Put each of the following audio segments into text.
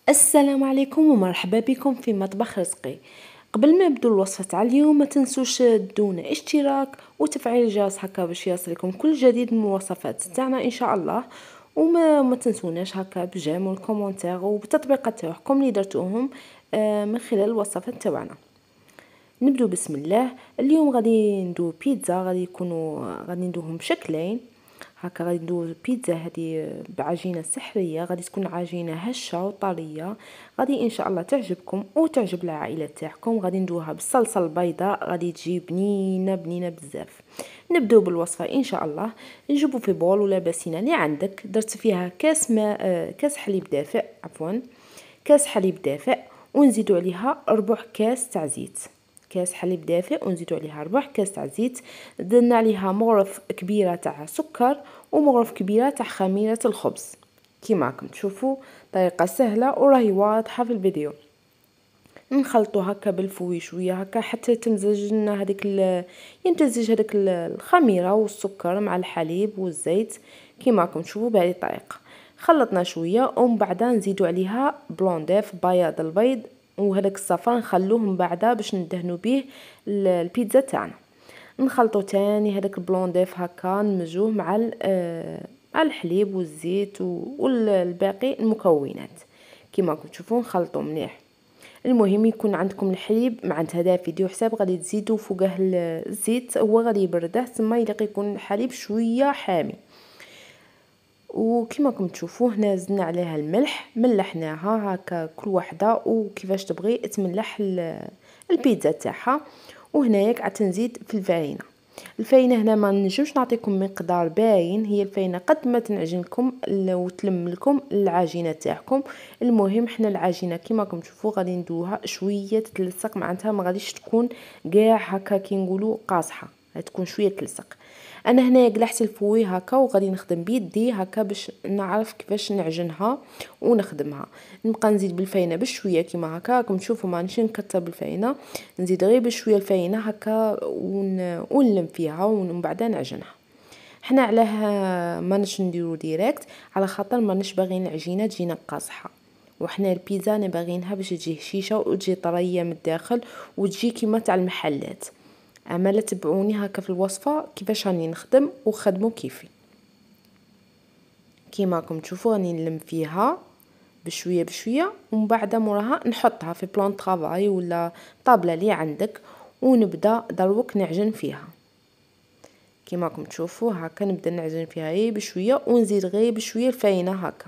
السلام عليكم ومرحبا بكم في مطبخ رزقي. قبل ما نبدو الوصفه تاع اليوم ما تنسوش تدونا اشتراك وتفعيل الجرس هكا باش يصلكم كل جديد من الوصفات تاعنا ان شاء الله. وما تنسوناش هكا بجيم والكومنتير وبالتطبيقات تاعكم اللي درتوهم من خلال الوصفات تاعنا. نبدو بسم الله. اليوم غادي ندو بيتزا، غادي ندوهم بشكلين هكا. غادي ندور بيتزا هذه بعجينه سحريه، غادي تكون عجينه هشه وطريه، غادي ان شاء الله تعجبكم وتعجب العائله تاعكم. غادي ندوها بالصلصه البيضاء، غادي تجي بنينه بنينه بزاف. نبداو بالوصفه ان شاء الله. نجيبوا في بول ولا باسينه اللي عندك، درت فيها كاس ماء، كاس حليب دافئ عفوا، كاس حليب دافئ، ونزيدوا عليها ربع كاس تاع زيت. كاس حليب دافئ ونزيدوا عليها ربع كاس تاع زيت. درنا عليها مغرف كبيره تاع سكر ومغرف كبيره تاع خميره الخبز. كيما راكم تشوفوا طريقه سهله وراهي واضحه في الفيديو. نخلطوا هكا بالفوي شويه هكا حتى تمزج لنا يمتزج هذيك الخميره والسكر مع الحليب والزيت كيما راكم تشوفوا بهذه الطريقه. خلطنا شويه ومن بعد نزيدوا عليها بلون ديف بياض البيض، وهذاك الصفار نخلوه من بعدا باش ندهنوا به البيتزا تاعنا. نخلطوا تاني هذاك البلون ديف هكا نمزوه مع الحليب والزيت والباقي المكونات كيما راكم تشوفوا. نخلطوا مليح. المهم يكون عندكم الحليب معناتها دافي، ديروا حساب غادي تزيدوا فوقه الزيت، هو غادي يبرده ثم يلقى يكون الحليب شويه حامي. وكما راكم تشوفوا هنا زدنا عليها الملح، ملحناها هكا كل واحده وكيفاش تبغي تملح البيتزا تاعها. وهنايا قاعد تنزيد في الفرينه. الفرينه هنا ما نجمش نعطيكم مقدار باين، هي الفرينه قد ما تنعجن لكم وتلم لكم العجينه تاعكم. المهم حنا العجينه كيما راكم تشوفوا غادي ندوها شويه تلصق، معناتها ما غاديش تكون كاع هكا كي نقولوا قاصحه، تكون شويه تلصق. انا هنا قلعت الفوي هكا وغادي نخدم بيدي هكا باش نعرف كيفاش نعجنها ونخدمها. نبقى نزيد بالفاينه بشويه كيما هكا راكم تشوفوا، مانيش نكتر بالفاينه، نزيد غير بشويه الفاينه هكا ونلم فيها ومن بعد نعجنها. حنا علاه ماناش نديرو ديريكت على خاطر ماناش باغيين العجينه تجينا قاصحه، وحنا البيتزا انا باغينها باش تجي هشيشه وتجي طريه من الداخل وتجي كيما تاع المحلات. اما لا تبعوني هكا في الوصفه كيفاش راني نخدم وخدموا كيفي. كيما راكم تشوفوا راني نلم فيها بشويه بشويه ومن بعد موراها نحطها في بلان طرافاي ولا طابله اللي عندك ونبدا دروك نعجن فيها. كيما راكم تشوفوا هكا نبدا نعجن فيها غير بشويه ونزيد غير بشويه الفاينه هكا.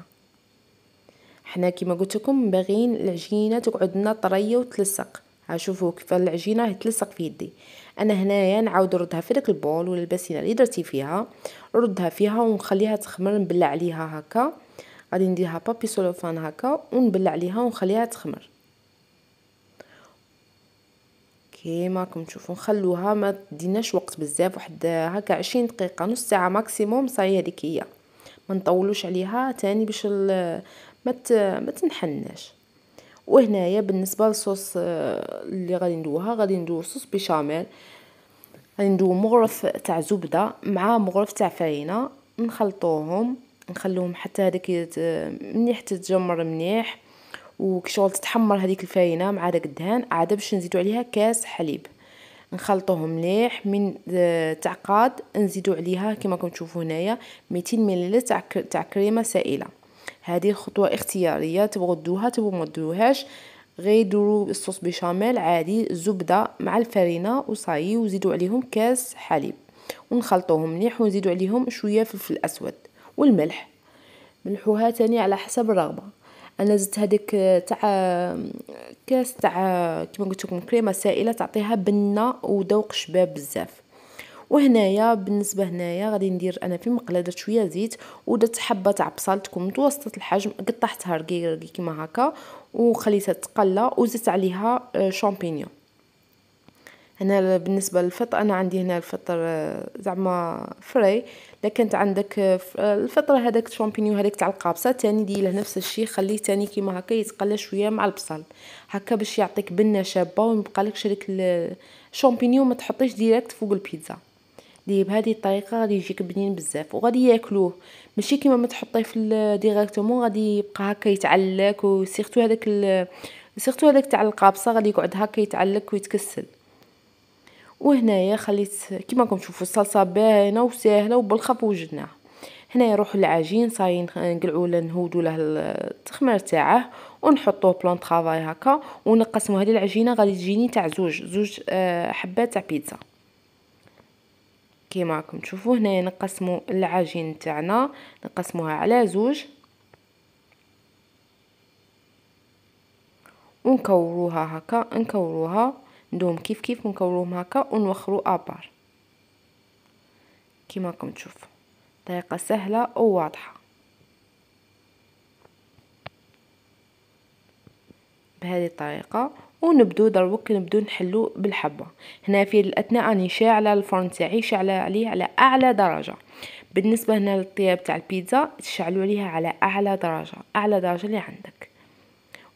حنا كيما قلت لكم باغيين العجينه تقعد لنا طريه وتلصق. ها شوفوا كيف العجينه تلصق في يدي. انا هنايا نعاود نردها في داك البول ولا الباسينه اللي درتي فيها، نردها فيها ونخليها تخمر، نبلع عليها هكا. غادي نديرها بابي سولوفان هكا ونبلع عليها ونخليها تخمر كيما راكم تشوفوا. نخلوها ما تديناش وقت بزاف، واحد هكا 20 دقيقه نص ساعه ماكسيموم صاي هذيك هي. ما نطولوش عليها تاني باش ما تنحناش. وهنايا بالنسبه للصوص اللي غادي ندوها، غادي ندو صوص بيشاميل. غادي ندو مغرف تاع زبده مع مغرف تاع فرينه، نخلطوهم نخلوهم حتى هذيك مليح تتجمر مليح وكشغل تتحمر هذيك الفرينه مع داك الدهان. عاد باش نزيدو عليها كاس حليب، نخلطوهم مليح من تعقاد. نزيدو عليها كما راكم تشوفوا هنايا 200 ملل تاع كريمه سائله. هذه خطوه اختياريه، تبغوا دوها تبغوا ما دوهاش، غير دوروا الصوص بيشاميل عادي الزبده مع الفرينه وصاي، وزيدوا عليهم كاس حليب ونخلطوهم مليح ونزيدوا عليهم شويه فلفل اسود والملح. ملحوها تاني على حسب الرغبه. انا زدت هذيك تاع كاس تاع كما قلت لكم كريمه سائله تعطيها بنه وذوق شباب بزاف. وهنايا بالنسبه هنايا غادي ندير انا في مقله درت شويه زيت ودرت حبه تاع بصل تكون متوسطه الحجم، قطعتها رقيق كيما هكا وخليتها تقلى وزدت عليها شامبينيون. هنا بالنسبه للفطر انا عندي هنا الفطر زعما فري، لكن عندك الفطر هذاك شامبينيون هذاك تاع القابصه تاني ديره نفس الشيء، خليه تاني كيما هكا يتقلى شويه مع البصل هكا باش يعطيك بنه شابه وما يبقالكش هذاك الشامبينيون ما تحطيش ديريكت فوق البيتزا. ديريه بهذه الطريقه غادي يجيك بنين بزاف وغادي ياكلوه، ماشي كيما ما تحطيه في ديريكتومون غادي يبقى هكا يتعلق، وسيرتو هذاك تاع القابصه غادي يقعد هكا يتعلق ويتكسل. وهنايا خليت كيما راكم تشوفوا الصلصه باينه وسهله وبالخف وجدناها. هنايا نروحوا للعجين صاي نقلعوا له نهودوا له التخمير تاعه ونحطوه بلان طرافاي هكا ونقسموا. هذه العجينه غادي تجيني تاع زوج حبات تاع بيتزا. كيما راكم تشوفوا هنايا نقسموا العجين تاعنا نقسموها على زوج ونكوروها هكا، نكوروها ندوم كيف ونكوروهم هكا ونوخروا ابار. كيما راكم تشوفوا طريقه سهله وواضحه بهذه الطريقه. ونبدو دروك نبدو نحلو بالحبه. هنا في الاثناء راني شاعله الفرن تاعي، شاعله عليه على اعلى درجه. بالنسبه هنا للطياب تاع البيتزا تشعلوا عليها على اعلى درجه، اعلى درجه اللي عندك،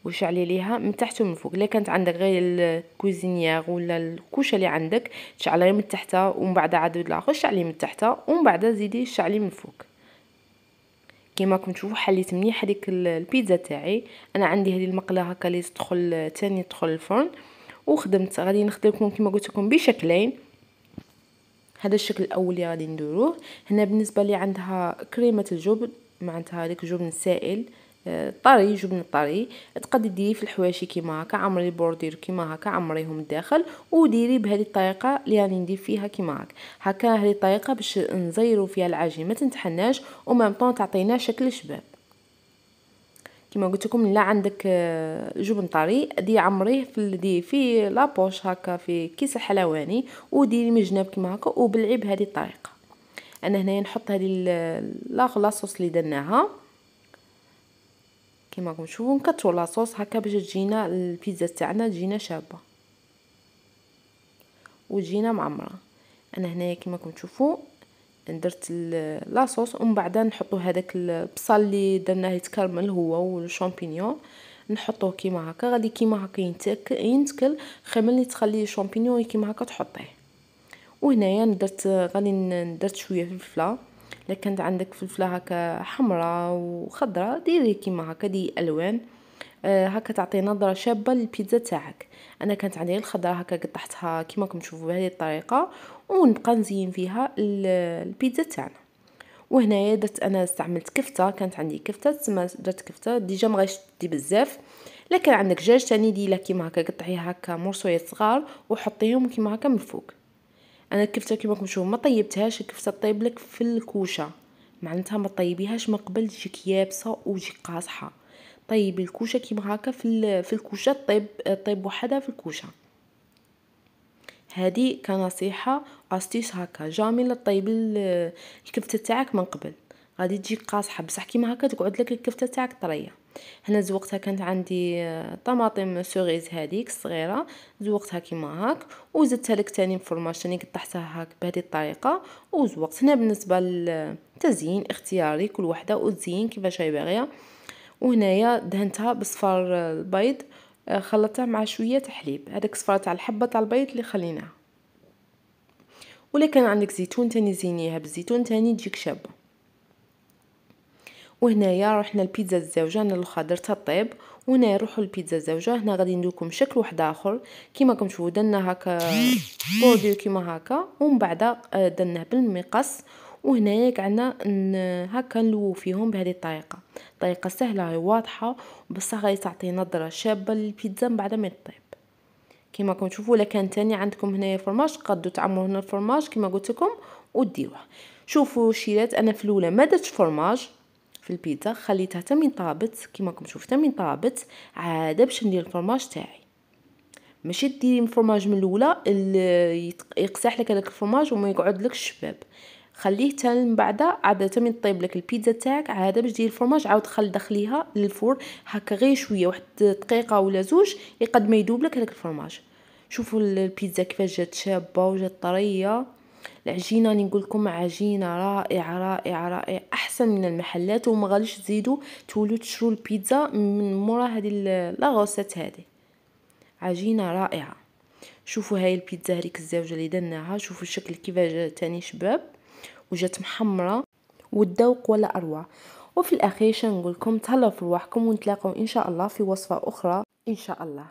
وشعلي ليها من تحت ومن فوق. الا كانت عندك غير الكوزينيير ولا الكوشه اللي عندك تشعلي من تحت ومن بعد عاد الاخر شعلي من تحت ومن بعد زيدي شعلي من فوق. كيما راكم تشوفوا حليت مليح هذيك البيتزا تاعي. انا عندي هذه المقله هكا اللي تدخل ثاني تدخل الفرن، وخدمت غادي نخدم لكم كيما قلت لكم بشكلين. هذا الشكل الاول اللي غادي نديروه هنا بالنسبه لي عندها كريمه الجبن، معناتها هذيك الجبن السائل طري، جبن طري. تقدري ديري في الحواشي كيما هكا، عمري البوردير كيما هكا عمريهم الداخل وديري بهذه الطريقه اللي راني ندير فيها كيما هكا. هذه الطريقه باش نزيروا فيها العجين ما تنتحناش وما مطون تعطينا شكل شباب. كما قلت لكم لا عندك جبن طري دي عمريه في لابوش هكا في كيس الحلواني وديري من جناب كيما هكا وبلعي بهذه الطريقه. انا هنايا نحط هذه لاصوص اللي درناها كيما راكم تشوفوا، نكثروا لاصوص هكا باش تجينا البيتزا تاعنا تجينا شابه وتجينا معمره. انا هنايا كيما راكم تشوفوا درت لاصوص ومن بعد نحطوا هذاك البصل اللي درناه يتكرمل هو والشامبينيون نحطوه كيما هكا. غادي كيما هكا ينتكل خير ملي تخلي الشامبينيون كيما هكا تحطيه. وهنايا درت شويه فلفله، الا كانت عندك فلفله هكا حمراء وخضراء ديري كيما هكا، دي الوان هكا تعطي نظره شابه للبيتزا تاعك. انا كانت عندي الخضراء هكا قطعتها كيما راكم تشوفوا بهذه الطريقه ونبقى نزين فيها البيتزا تاعنا. وهنايا انا استعملت كفته، كانت عندي كفته تسمى درت كفته ديجا ما غاش تدي بزاف. لكن عندك دجاج ثاني ديري كيما هكا قطعيها هكا مرصويات صغار وحطيهم كيما هكا من فوق. انا الكفته كيما راكم تشوفوا ما طيبتهاش، الكفته طيب لك في الكوشه، معناتها ما طيبيهاش من قبل تجيك يابسه وتجيك قاصحه. طيبي الكوشه كيما هكا في الكوشه طيب وحدها في الكوشه. هذه كنصيحه استيس هكا جامي لا طيبي الكفته تاعك من قبل، غادي تجيك قاصحه بصح كيما هكا تقعد لك الكفته تاعك طريه. هنا زوقتها كانت عندي طماطم سوريز هذيك الصغيره زوقتها كيما هاك وزدتها لك تاني فرماج تاني قطعتها هاك بهذه الطريقه وزوقت. هنا بالنسبه للتزيين اختياري كل وحده وتزين كيفاش هي باغيه. وهنايا دهنتها بصفار البيض خلطتها مع شويه حليب، هذاك صفار تاع الحبه تاع البيض اللي خليناها. ولا كان عندك زيتون تاني زينيها بالزيتون تاني تجيك شابه. وهنايا رحنا البيتزا الزوجه انا الاخرى درتها طيب. وهنا نروحوا البيتزا الزوجه. هنا غادي نديركم شكل واحد اخر كيما راكم تشوفوا درنا هكا بوردير كيما هكا ومن بعد درناه بالمقص. وهنايا قعدنا هكا نلوو فيهم بهذه الطريقه، طريقه سهله واضحه بصح غادي تعطي نظره شابه للبيتزا من بعد ما يطيب. كيما راكم تشوفوا الا كان تاني عندكم هنايا فرماج تقدروا تعمروا هنا الفرماج كيما قلت لكم وديروه. شوفوا شيرات انا في الاولى ما درتش فرماج في البيتزا، خليتها تمين طابت كيما راكم تشوفوا تمين طابت عاد باش ندير الفرماج تاعي. ماشي ديري الفرماج من الاولى اللي يقسح لك هذاك الفرماج وما يقعد لك الشباب، خليه حتى من بعد عاد تمين طيب لك البيتزا تاعك عاد باش دير الفرماج عاود دخليها للفور هكا غير شويه واحد دقيقه ولا زوج يقد ما يذوب لك هذاك الفرماج. شوفوا البيتزا كيفاش جات شابه وجات طريه. العجينه نقول لكم عجينه رائعه رائعه رائعه احسن من المحلات وما غاديش تزيدوا تولوا تشروا البيتزا من مورا هذه لاغوسات. هذه عجينه رائعه. شوفوا هاي البيتزا هذيك الزوجه اللي درناها، شوفوا الشكل كيفاش جات تاني شباب، وجات محمره والذوق ولا اروع. وفي الاخير شنقولكم، تهلاو في رواحكم ونتلاقوا ان شاء الله في وصفه اخرى ان شاء الله.